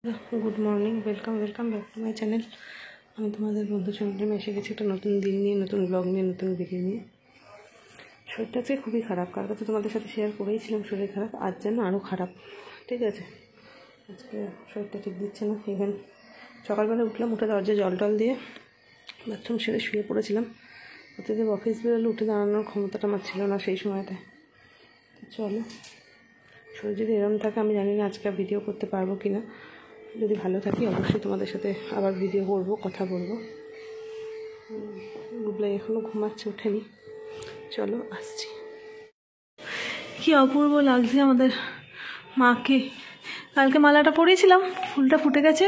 Good morning welcome back to my channel. আমি তোমাদের বন্ধু চন্দ্রিমা এসে গেছি একটা নতুন দিন নিয়ে, নতুন ব্লগ নিয়ে, নতুন ভিডিও নিয়ে। শরীরটা আজকে খুবই খারাপ, কালকে তো তোমাদের সাথে শেয়ার করেইছিলাম শরীর খারাপ, আজ যেন আরও খারাপ। ঠিক আছে, আজকে শরীরটা ঠিক দিচ্ছে না। ইভেন সকালবেলা উঠলাম, উঠে দরজায় জল টল দিয়ে বাথরুম সেরে শুয়ে পড়েছিলাম। প্রতিদিন অফিস বেরোলে উঠে দাঁড়ানোর ক্ষমতাটা আমার ছিল না সেই সময়টায়। চলো, শরীর যদি এরম থাকে, আমি জানি না আজকে ভিডিও করতে পারবো কি না। যদি ভালো থাকি অবশ্যই তোমাদের সাথে আবার ভিডিও করবো, কথা বলবো। গুবলাই এখনও ঘুমাচ্ছে, ওঠেনি। চলো আসছি। কি অপূর্ব লাগছে আমাদের মাকে। কালকে মালাটা পরিয়েছিলাম, ফুলটা ফুটে গেছে,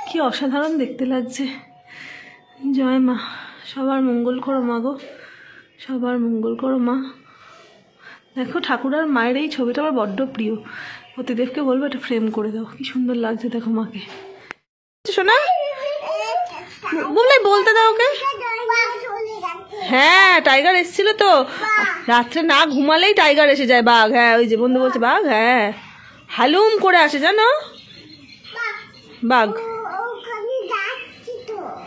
কি অসাধারণ দেখতে লাগছে। জয় মা, সবার মঙ্গল করো মা গো, সবার মঙ্গল করো মা। দেখো ঠাকুর আর মায়ের এই ছবিটা আমার বড্ড প্রিয়। প্রতিদেবকে বলবো এটা ফ্রেম করে দাও, কি সুন্দর লাগছে দেখো মাকে। শোনা বুবলাই বলতে দাও ওকে। হ্যাঁ, টাইগার এসেছিল তো রাত্রে, না ঘুমালেই টাইগার এসে যায়, বাঘ। হ্যাঁ, ওই যে বন্ধু বলছে বাঘ, হ্যাঁ হালুম করে আসে জানো বাঘ।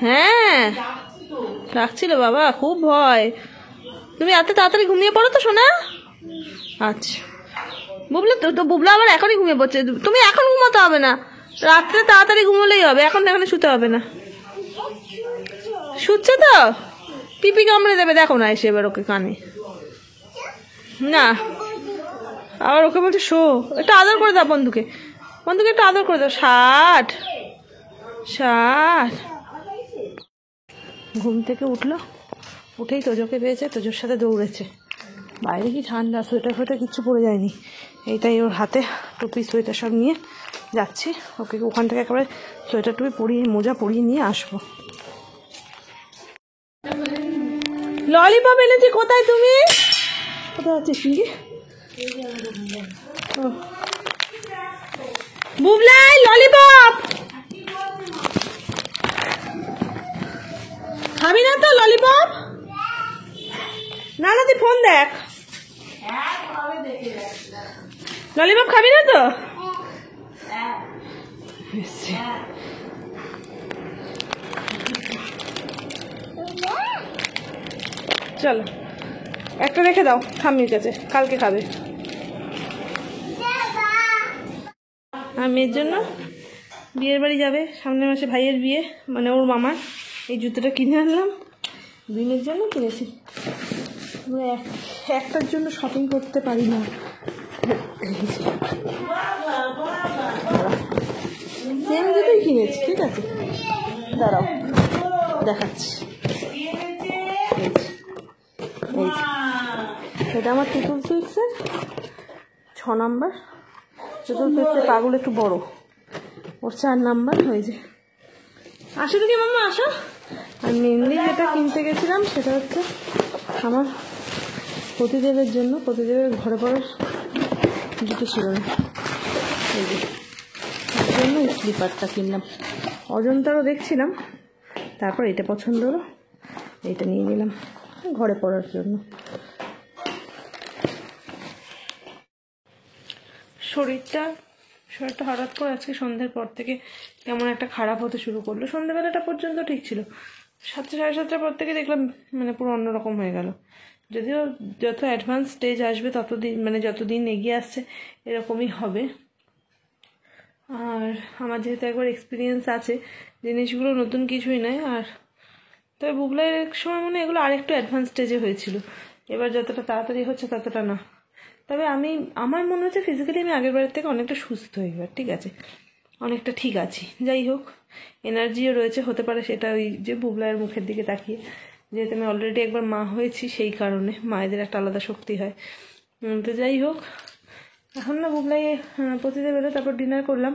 হ্যাঁ ডাকছিল বাবা, খুব ভয়। তুমি এত তাড়াতাড়ি ঘুমিয়ে পড়ো তো শোনা। আচ্ছা বুবলা, তো বুবলা আবার এখনই ঘুমিয়ে পড়ছে। তুমি এখন ঘুমাতে হবে না, রাত্রে তাড়াতাড়ি ঘুমোলেই হবে, এখন এখানে শুতে হবে না। শুচ্ছে তো, পিপি কামড়ে দেবে, দেখো না এসে এবার ওকে কানে। না আবার ওকে বলছে শো, একটু আদর করে দাও বন্ধুকে, বন্ধুকে একটু আদর করে দাও। 60 ঘুম থেকে উঠলো, উঠেই তোজোকে পেয়েছে, তোজোর সাথে দৌড়েছে। বাইরে কি ঠান্ডা, সোয়েটার ফোয়েটার কিচ্ছু পরে যায়নি। এইটাই ওর হাতে টুপি সোয়েটার সব নিয়ে যাচ্ছি। ওকে ওখান থেকে একেবারে সোয়েটার টুপি পরিয়ে, মোজা পরিয়ে নিয়ে আসবো। ললিপপ এনেছি, কোথায় তুমি? কোথায় আছিস কি? বুবলাই ললিপপ খাবি না তো? ললিপপ না না, তুই ফোন দেখ। ললিপপ খাবি না তো? চলো একটা রেখে দাও ঠাম্মির কাছে, কালকে খাবে। আর মেয়ের জন্য বিয়ের বাড়ি যাবে, সামনের মাসে ভাইয়ের বিয়ে, মানে ওর মামার। এই জুতোটা কিনে আনলাম, দিনের জন্য কিনেছি। একটার জন্য শপিং করতে পারি না। সেম জুতোই কিনেছি, ঠিক আছে দাঁড়াও দেখাচ্ছি। এটা আমার টুটুল সুইটসের 6 নাম্বার। টুটুল সুইটসের পাগুলো একটু বড়, ওর 4 নাম্বার হয়েছে। আসো তো কি মাম্মা, আসো। আর মেনলি যেটা কিনতে গেছিলাম সেটা হচ্ছে আমার প্রতিদেবের জন্য। প্রতিদেবের ঘরে পড়ার জুতো ছিল না, এই যে ওর জন্য এই স্লিপারটা কিনলাম। অজন্তারও দেখছিলাম, তারপর এটা পছন্দ হলো, এইটা নিয়ে নিলাম ঘরে পড়ার জন্য। শরীরটা হঠাৎ করে আজকে সন্ধ্যের পর থেকে কেমন একটা খারাপ হতে শুরু করলো। সন্ধ্যেবেলাটা পর্যন্ত ঠিক ছিল, 7টা সাড়ে 7টার পর থেকে দেখলাম মানে পুরো অন্যরকম হয়ে গেল। যদিও যত অ্যাডভান্স স্টেজ আসবে ততদিন, মানে যতদিন এগিয়ে আসছে এরকমই হবে। আর আমার যেহেতু একবার এক্সপিরিয়েন্স আছে, জিনিসগুলো নতুন কিছুই নয়। আর তবে বুবলাইয়ের এক সময় মনে হয় এগুলো আরেকটু অ্যাডভান্স স্টেজে হয়েছিল, এবার যতটা তাড়াতাড়ি হচ্ছে ততটা না। তবে আমার মনে হচ্ছে ফিজিক্যালি আমি আগের বারের থেকে অনেকটা সুস্থ এবার, ঠিক আছে, অনেকটা ঠিক আছি। যাই হোক, এনার্জিও রয়েছে, হতে পারে সেটা ওই যে বুবলাইয়ের মুখের দিকে তাকিয়ে, যেহেতু আমি অলরেডি একবার মা হয়েছি সেই কারণে মায়েদের একটা আলাদা শক্তি হয়। তো যাই হোক, এখন না বুবলাই প্রতিদেব এলো, তারপর ডিনার করলাম।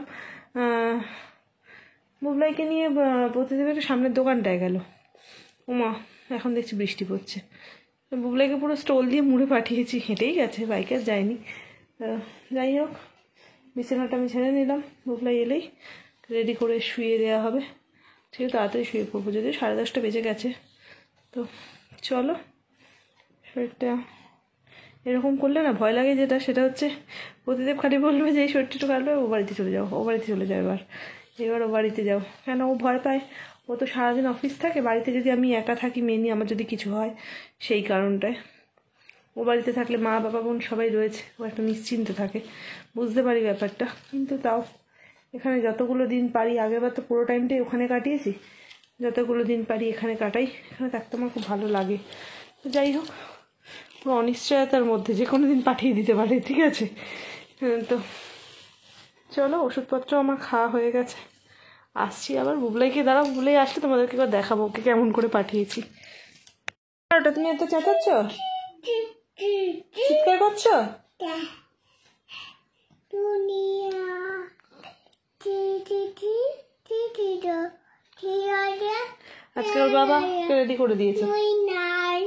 বুবলাইকে নিয়ে প্রতিদেবের সামনের দোকানটায় গেল। ওমা, এখন দেখছি বৃষ্টি পড়ছে। বুবলাইকে পুরো স্টোল দিয়ে মুড়ে পাঠিয়েছি, হেঁটেই গেছে, বাইকে আর যায়নি। যাই হোক, বিছানাটা আমি ছেড়ে নিলাম, বুবলাই এলেই রেডি করে শুয়ে দেওয়া হবে। ঠিক তাড়াতাড়ি শুয়ে পড়বো, যদিও 10:30 বেজে গেছে। তো চলো, শরীরটা এরকম করলে না ভয় লাগে, সেটা হচ্ছে প্রতিদেব খালি বলবে যে এই শরীরটা একটু কাটবে, ও বাড়িতে চলে যাও, ও বাড়িতে চলে যাও এবার। এবারও বাড়িতে যাও, কেন ও ভয় পায়, ও তো সারাদিন অফিস থাকে, বাড়িতে যদি আমি একা থাকি মেনলি আমার যদি কিছু হয় সেই কারণটায়। ও বাড়িতে থাকলে মা বাবা বোন সবাই রয়েছে, ও একটা নিশ্চিন্ত থাকে, বুঝতে পারি ব্যাপারটা। কিন্তু তাও এখানে যতগুলো দিন পারি, আগেরবার তো পুরো টাইমটাই ওখানে কাটিয়েছি, যতগুলো দিন পারি এখানে কাটাই, এখানে থাকতে আমার খুব ভালো লাগে। তো যাই হোক, পুরো অনিশ্চয়তার মধ্যে যে কোনো দিন পাঠিয়ে দিতে পারে, ঠিক আছে। তো চলো, ওষুধপত্র আমার খাওয়া হয়ে গেছে, আসছি আবার। বুবলাইকে দাঁড়াও, বুবলাই আসলে তোমাদেরকে এবার দেখাবো ওকে কেমন করে পাঠিয়েছি। ওটা তুমি এত চেঁচাচ্ছ, চিৎকার করছো? আজকে ওর বাবা রেডি করে দিয়েছে,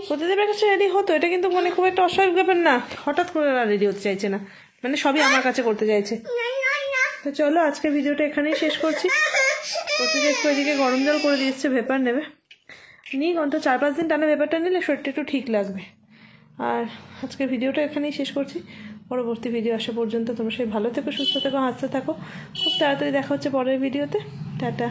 প্রতিদিনের কাছে রেডি হতো, এটা কিন্তু মানে খুব একটা অস্বাভাবিক ব্যাপার না, হঠাৎ করে রেডি হতে চাইছে না, মানে সবই আমার কাছে করতে চাইছে। তো চলো আজকে ভিডিওটা এখানেই শেষ করছি। প্রতিদিন একটু ওইদিকে গরম জল করে দিয়েছে, ভেপার নেবে, নিই অন্তত 4-5 দিন টানা ভেপারটা নিলে শরীরটা একটু ঠিক লাগবে। আর আজকে ভিডিওটা এখানেই শেষ করছি, পরবর্তী ভিডিও আসা পর্যন্ত তোমরা সবাই ভালো থেকো, সুস্থ থেকো, হাসতে থাকো। খুব তাড়াতাড়ি দেখা হচ্ছে পরের ভিডিওতে। টাটা।